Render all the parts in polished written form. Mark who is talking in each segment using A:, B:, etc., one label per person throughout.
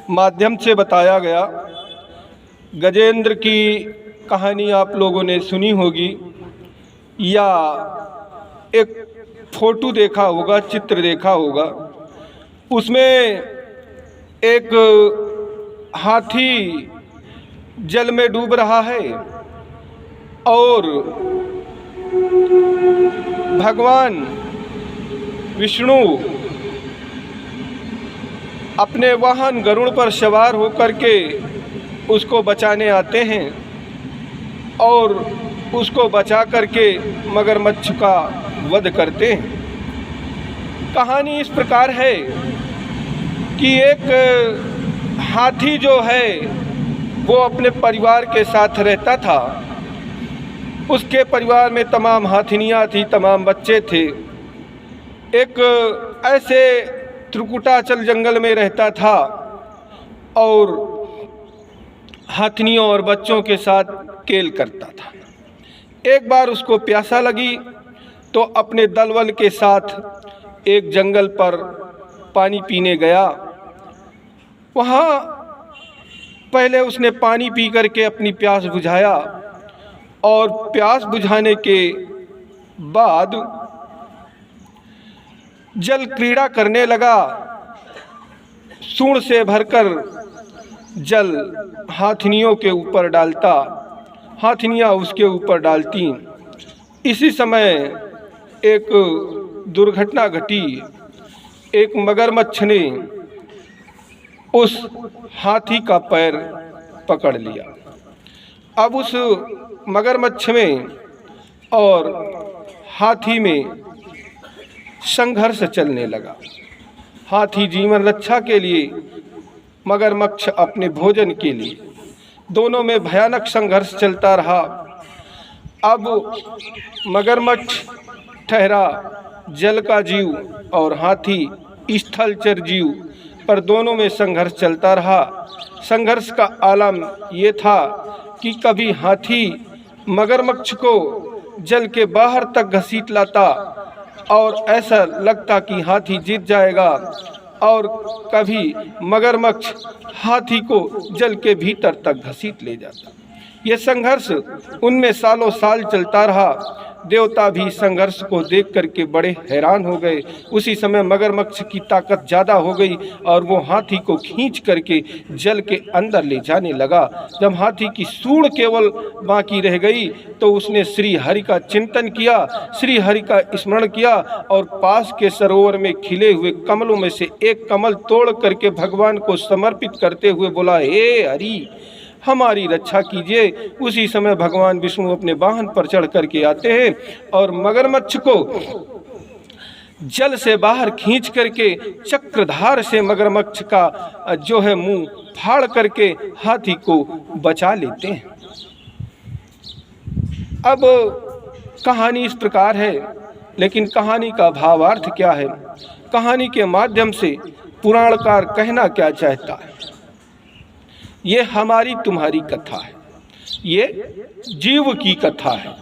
A: माध्यम से बताया गया। गजेंद्र की कहानी आप लोगों ने सुनी होगी या एक फोटो देखा होगा, चित्र देखा होगा। उसमें एक हाथी जल में डूब रहा है और भगवान विष्णु अपने वाहन गरुड़ पर सवार होकर के उसको बचाने आते हैं और उसको बचा करके मगरमच्छ का वध करते हैं। कहानी इस प्रकार है कि एक हाथी जो है वो अपने परिवार के साथ रहता था। उसके परिवार में तमाम हाथिनियाँ थी, तमाम बच्चे थे। एक ऐसे त्रिकुटाचल जंगल में रहता था और हाथिनियों और बच्चों के साथ खेल करता था। एक बार उसको प्यासा लगी तो अपने दलबल के साथ एक जंगल पर पानी पीने गया। वहाँ पहले उसने पानी पी करके अपनी प्यास बुझाया और प्यास बुझाने के बाद जल क्रीड़ा करने लगा। सूंड से भरकर जल हाथिनियों के ऊपर डालता, हाथिनियाँ उसके ऊपर डालती। इसी समय एक दुर्घटना घटी। एक मगरमच्छ ने उस हाथी का पैर पकड़ लिया। अब उस मगरमच्छ में और हाथी में संघर्ष चलने लगा। हाथी जीवन रक्षा के लिए, मगरमच्छ अपने भोजन के लिए, दोनों में भयानक संघर्ष चलता रहा। अब मगरमच्छ ठहरा जल का जीव और हाथी स्थलचर जीव, पर दोनों में संघर्ष चलता रहा। संघर्ष का आलम ये था कि कभी हाथी मगरमच्छ को जल के बाहर तक घसीट लाता और ऐसा लगता कि हाथी जीत जाएगा, और कभी मगरमच्छ हाथी को जल के भीतर तक घसीट ले जाता। ये संघर्ष उनमें सालों साल चलता रहा। देवता भी संघर्ष को देख करके बड़े हैरान हो गए। उसी समय मगरमच्छ की ताकत ज़्यादा हो गई और वो हाथी को खींच करके जल के अंदर ले जाने लगा। जब हाथी की सूंड केवल बाकी रह गई तो उसने श्री हरि का चिंतन किया, श्री हरि का स्मरण किया और पास के सरोवर में खिले हुए कमलों में से एक कमल तोड़ करके भगवान को समर्पित करते हुए बोला, हे हरि हमारी रक्षा कीजिए। उसी समय भगवान विष्णु अपने वाहन पर चढ़ करके आते हैं और मगरमच्छ को जल से बाहर खींच करके चक्रधार से मगरमच्छ का जो है मुंह फाड़ करके हाथी को बचा लेते हैं। अब कहानी इस प्रकार है, लेकिन कहानी का भावार्थ क्या है? कहानी के माध्यम से पुराणकार कहना क्या चाहता है? ये हमारी तुम्हारी कथा है, ये जीव की कथा है।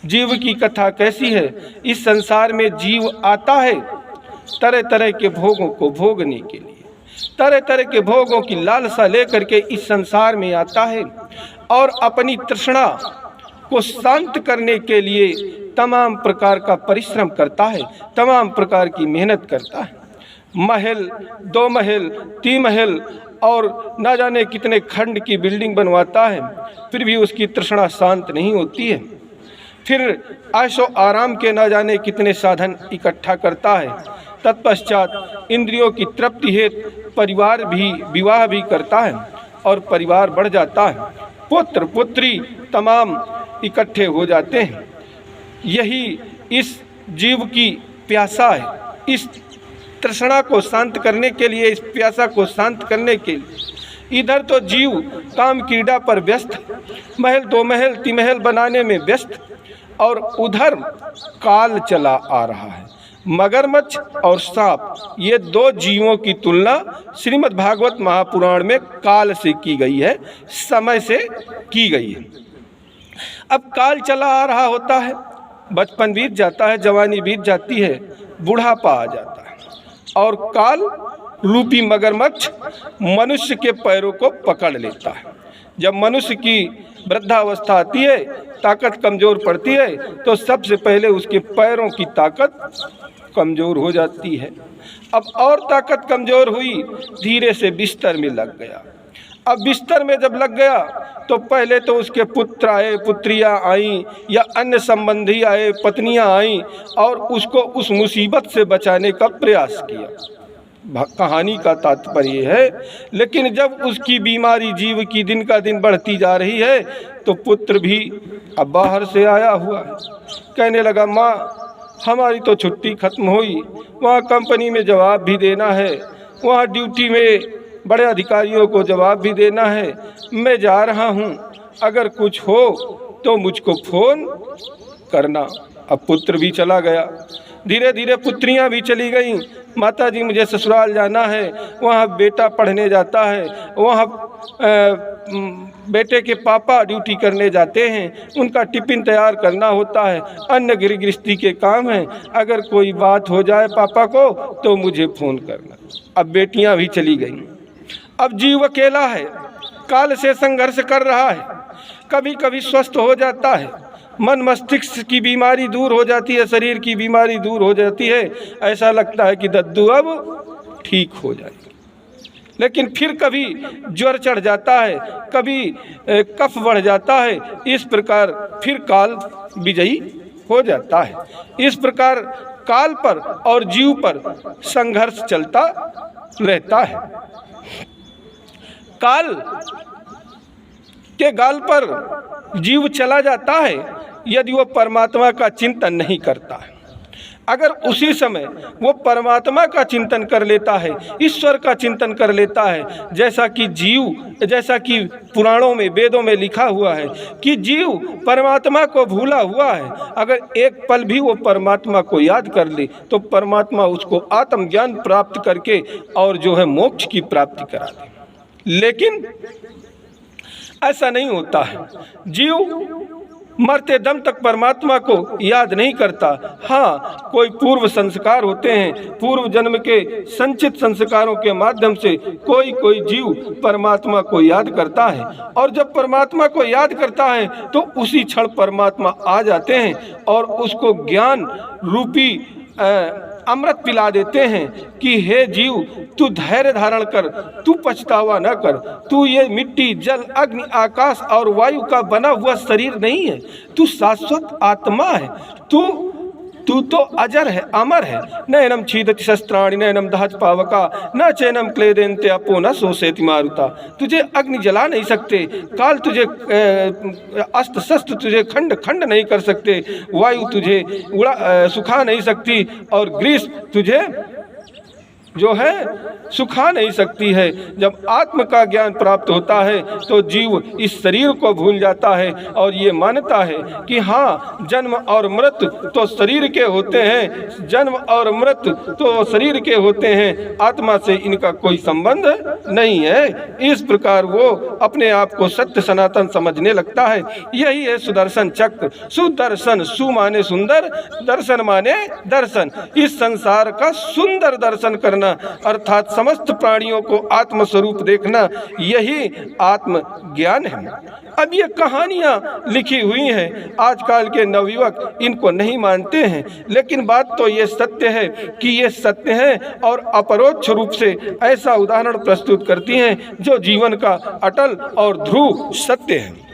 A: जीव की कथा कैसी है? इस संसार में जीव आता है तरह तरह के भोगों को भोगने के लिए, तरह तरह के भोगों की लालसा लेकर के इस संसार में आता है और अपनी तृष्णा को शांत करने के लिए तमाम प्रकार का परिश्रम करता है, तमाम प्रकार की मेहनत करता है। महल, 2 महल, 3 महल और ना जाने कितने खंड की बिल्डिंग बनवाता है, फिर भी उसकी तृष्णा शांत नहीं होती है। फिर ऐशो आराम के ना जाने कितने साधन इकट्ठा करता है। तत्पश्चात इंद्रियों की तृप्ति हेतु परिवार भी, विवाह भी करता है और परिवार बढ़ जाता है। पुत्र पुत्री तमाम इकट्ठे हो जाते हैं। यही इस जीव की प्यासा है। इस तृष्णा को शांत करने के लिए, इस प्यासा को शांत करने के लिए इधर तो जीव काम क्रीड़ा पर व्यस्त, महल 2 महल 3 महल बनाने में व्यस्त, और उधर काल चला आ रहा है। मगरमच्छ और सांप, ये 2 जीवों की तुलना श्रीमद् भागवत महापुराण में काल से की गई है, समय से की गई है। अब काल चला आ रहा होता है, बचपन बीत जाता है, जवानी बीत जाती है, बुढ़ापा आ जाता है और काल रूपी मगरमच्छ मनुष्य के पैरों को पकड़ लेता है। जब मनुष्य की वृद्धावस्था आती है, ताकत कमज़ोर पड़ती है, तो सबसे पहले उसके पैरों की ताकत कमज़ोर हो जाती है। अब और ताकत कमज़ोर हुई, धीरे से बिस्तर में लग गया। अब बिस्तर में जब लग गया तो पहले तो उसके पुत्र आए, पुत्रियां आईं, या अन्य संबंधी आए, पत्नियां आईं और उसको उस मुसीबत से बचाने का प्रयास किया। कहानी का तात्पर्य है, लेकिन जब उसकी बीमारी जीव की दिन का दिन बढ़ती जा रही है तो पुत्र भी अब बाहर से आया हुआ है। कहने लगा, माँ हमारी तो छुट्टी खत्म हुई, वहाँ कंपनी में जवाब भी देना है, वहाँ ड्यूटी में बड़े अधिकारियों को जवाब भी देना है, मैं जा रहा हूँ, अगर कुछ हो तो मुझको फ़ोन करना। अब पुत्र भी चला गया, धीरे धीरे पुत्रियाँ भी चली गईं। माता जी मुझे ससुराल जाना है, वहाँ बेटा पढ़ने जाता है, वहाँ बेटे के पापा ड्यूटी करने जाते हैं, उनका टिफ़िन तैयार करना होता है, अन्य गृहस्थी के काम हैं, अगर कोई बात हो जाए पापा को तो मुझे फ़ोन करना। अब बेटियाँ भी चली गईं। अब जीव अकेला है, काल से संघर्ष कर रहा है। कभी कभी स्वस्थ हो जाता है, मन मस्तिष्क की बीमारी दूर हो जाती है, शरीर की बीमारी दूर हो जाती है, ऐसा लगता है कि दद्दू अब ठीक हो जाएगा। लेकिन फिर कभी ज्वर चढ़ जाता है, कभी कफ बढ़ जाता है, इस प्रकार फिर काल विजयी हो जाता है। इस प्रकार काल पर और जीव पर संघर्ष चलता रहता है। काल के गाल पर जीव चला जाता है यदि वो परमात्मा का चिंतन नहीं करता है। अगर उसी समय वो परमात्मा का चिंतन कर लेता है, ईश्वर का चिंतन कर लेता है, जैसा कि पुराणों में, वेदों में लिखा हुआ है कि जीव परमात्मा को भूला हुआ है, अगर एक पल भी वो परमात्मा को याद कर ले तो परमात्मा उसको आत्मज्ञान प्राप्त करके और जो है मोक्ष की प्राप्ति करा दे। लेकिन ऐसा नहीं होता है। जीव मरते दम तक परमात्मा को याद नहीं करता। हाँ, कोई पूर्व संस्कार होते हैं, पूर्व जन्म के संचित संस्कारों के माध्यम से कोई जीव परमात्मा को याद करता है, और जब परमात्मा को याद करता है तो उसी क्षण परमात्मा आ जाते हैं और उसको ज्ञान रूपी अमृत पिला देते हैं कि हे जीव, तू धैर्य धारण कर, तू पछतावा न कर, तू ये मिट्टी, जल, अग्नि, आकाश और वायु का बना हुआ शरीर नहीं है, तू शाश्वत आत्मा है, तू तो अजर है, अमर है। नैनम छीदति शस्त्राणि नैनम दहत पावका न चैनम क्लेदेन्ते अपो न शोषयति मारुता। तुझे अग्नि जला नहीं सकते, काल तुझे अस्त्र शस्त्र तुझे खंड खंड नहीं कर सकते, वायु तुझे सुखा नहीं सकती और ग्रीष्म तुझे जो है सुखा नहीं सकती है। जब आत्म का ज्ञान प्राप्त होता है तो जीव इस शरीर को भूल जाता है और ये मानता है कि हाँ, जन्म और मृत्यु तो शरीर के होते हैं, जन्म और मृत्यु तो शरीर के होते हैं, आत्मा से इनका कोई संबंध नहीं है। इस प्रकार वो अपने आप को सत्य सनातन समझने लगता है। यही है सुदर्शन चक्र। सुदर्शन, सु माने सुंदर, दर्शन माने दर्शन। इस संसार का सुंदर दर्शन करना अर्थात समस्त प्राणियों को आत्म स्वरूप देखना, यही आत्म ज्ञान है। अब ये कहानियाँ लिखी हुई हैं, आजकल के नवयुवक इनको नहीं मानते हैं, लेकिन बात तो ये सत्य है कि ये सत्य है और अपरोक्ष रूप से ऐसा उदाहरण प्रस्तुत करती हैं जो जीवन का अटल और ध्रुव सत्य है।